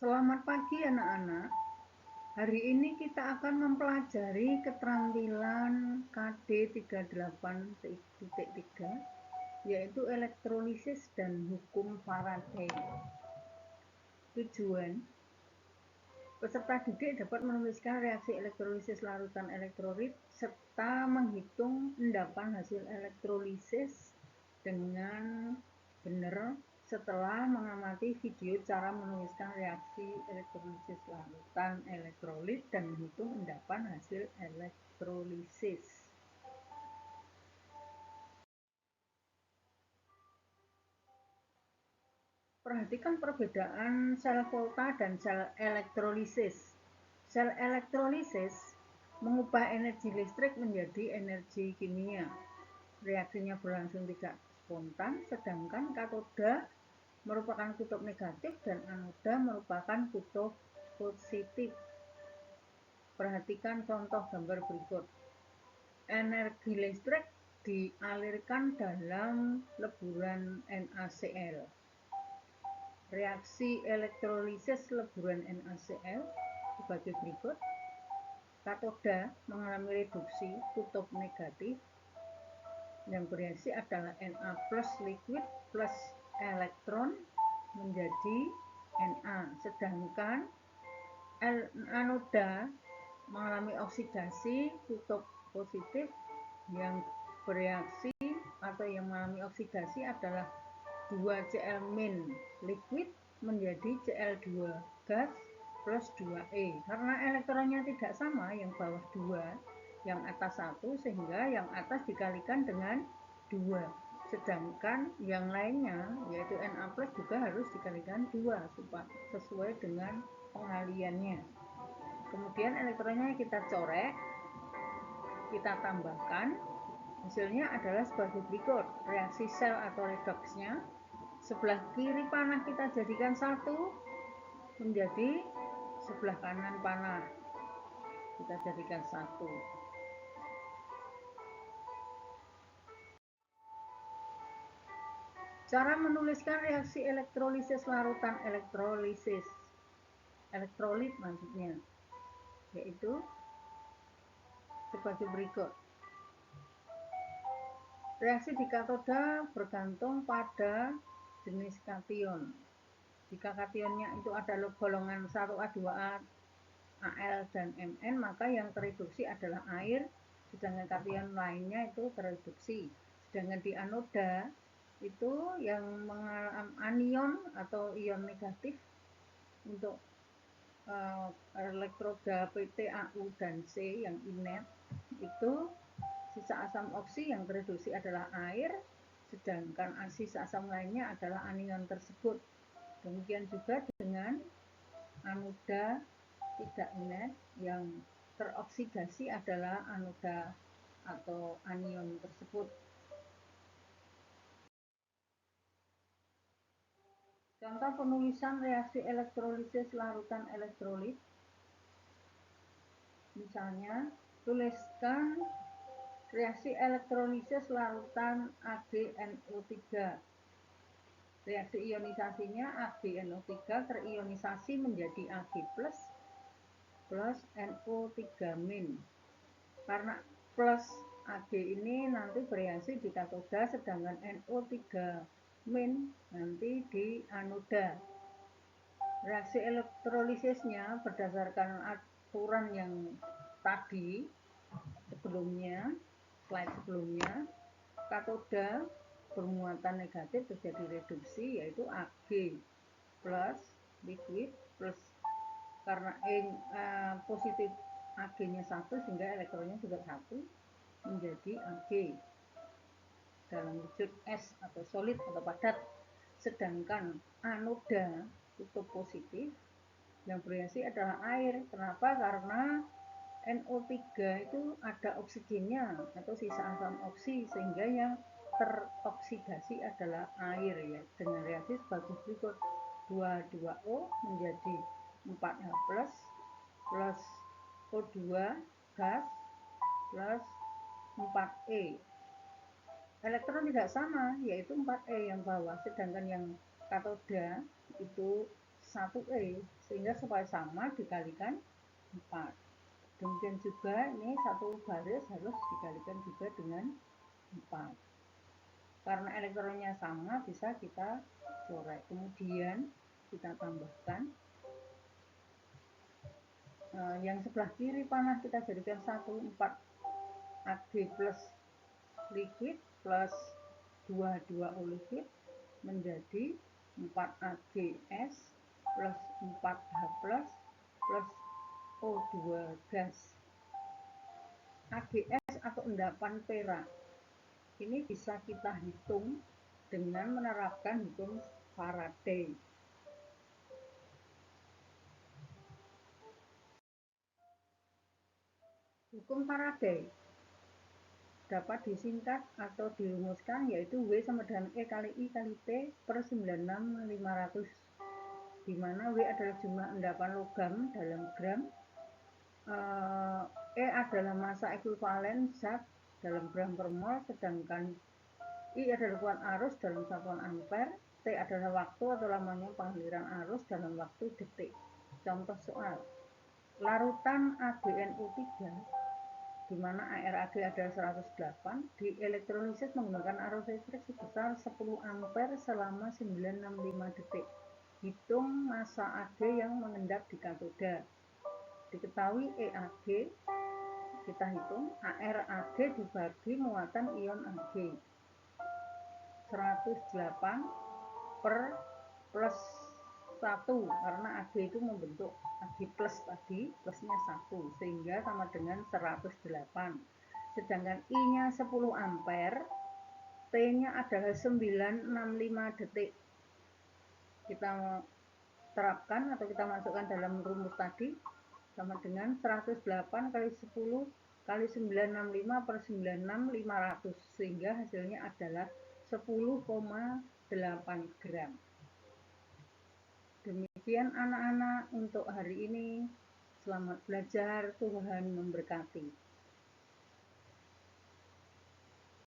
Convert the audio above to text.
Selamat pagi anak-anak. Hari ini kita akan mempelajari keterampilan KD 38.3 yaitu elektrolisis dan hukum Faraday. Tujuan: peserta didik dapat menuliskan reaksi elektrolisis larutan elektrolit serta menghitung endapan hasil elektrolisis dengan benar setelah mengamati video cara menuliskan reaksi elektrolisis larutan elektrolit dan menghitung endapan hasil elektrolisis. Perhatikan perbedaan sel volta dan sel elektrolisis. Sel elektrolisis mengubah energi listrik menjadi energi kimia. Reaksinya berlangsung tidak spontan, sedangkan katoda merupakan kutub negatif dan anoda merupakan kutub positif. Perhatikan contoh gambar berikut. Energi listrik dialirkan dalam leburan NaCl. Reaksi elektrolisis leburan NaCl sebagai berikut. Katoda mengalami reduksi kutub negatif. Yang bereaksi adalah Na plus liquid plus elektron menjadi Na, sedangkan anoda mengalami oksidasi kutub positif. Yang bereaksi atau yang mengalami oksidasi adalah 2Cl- liquid menjadi Cl2 gas plus 2E. Karena elektronnya tidak sama, yang bawah 2, yang atas 1, sehingga yang atas dikalikan dengan 2. Sedangkan yang lainnya, yaitu Na plus juga harus dikalikan 2 sesuai dengan pengaliannya. Kemudian elektronnya kita corek, kita tambahkan. Hasilnya adalah sebagai berikut. Reaksi sel atau redoksnya, sebelah kiri panah kita jadikan 1 menjadi sebelah kanan panah kita jadikan 1. Cara menuliskan reaksi elektrolisis larutan elektrolit maksudnya, yaitu sebagai berikut. Reaksi di katoda bergantung pada jenis kation. Jika kationnya itu adalah golongan 1A, 2A, Al dan Mn, maka yang tereduksi adalah air, sedangkan kation lainnya itu tereduksi. Sedangkan di anoda itu yang mengalami anion atau ion negatif untuk elektroda PT, AU dan C yang inet, itu sisa asam oksi yang tereduksi adalah air, sedangkan sisa asam lainnya adalah anion tersebut. Demikian juga dengan anoda tidak inet, yang teroksidasi adalah anoda atau anion tersebut. Contoh penulisan reaksi elektrolisis larutan elektrolit. Misalnya, tuliskan reaksi elektrolisis larutan AgNO3. Reaksi ionisasinya AgNO3 terionisasi menjadi Ag plus NO3-. Karena plus Ag ini nanti bereaksi di katoda, sedangkan NO3- nanti di anoda. Reaksi elektrolisisnya berdasarkan aturan yang tadi sebelumnya, slide sebelumnya, katoda bermuatan negatif terjadi reduksi, yaitu Ag plus liquid plus, karena positif Ag-nya 1 sehingga elektronnya juga 1 menjadi Ag dalam wujud es atau solid atau padat. Sedangkan anoda kutub positif yang bereaksi adalah air. Kenapa? Karena NO3 itu ada oksigennya atau sisa asam oksi, sehingga yang teroksidasi adalah air, ya, dengan reaksi sebagai berikut. 2,2O menjadi 4H plus O2 gas plus 4E. Elektron tidak sama, yaitu 4E yang bawah, sedangkan yang katoda itu 1E, sehingga supaya sama dikalikan 4. Demikian juga ini satu baris harus dikalikan juga dengan 4. Karena elektronnya sama bisa kita coret. Kemudian kita tambahkan yang sebelah kiri panah kita jadikan 1, 4 Ag plus liquid plus 2,2O liquid menjadi 4 AgS plus 4H plus O2 gas. AgS atau endapan perak ini bisa kita hitung dengan menerapkan hukum Faraday. Hukum Faraday dapat disingkat atau dirumuskan yaitu W sama dengan E kali I kali T per 96.500, di mana W adalah jumlah endapan logam dalam gram, E adalah massa ekuivalen zat dalam gram per mol, sedangkan I adalah kuat arus dalam satuan ampere, T adalah waktu atau lamanya pengaliran arus dalam waktu detik. Contoh soal, larutan AgNO3 di mana ArAg adalah 108 dielektrolisis menggunakan arus listrik sebesar 10 ampere selama 965 detik. Hitung massa Ag yang mengendap di katoda. Diketahui EAg, kita hitung ArAg dibagi muatan ion Ag. 108 per plus 1 karena Ag itu membentuk Ag plus tadi, plusnya 1 sehingga sama dengan 108. Sedangkan I-nya 10 ampere, T-nya adalah 965 detik. Kita terapkan atau kita masukkan dalam rumus tadi sama dengan 108 kali 10 kali 965 per 96.500 sehingga hasilnya adalah 10,8 gram. Demikian anak-anak untuk hari ini. Selamat belajar, Tuhan memberkati.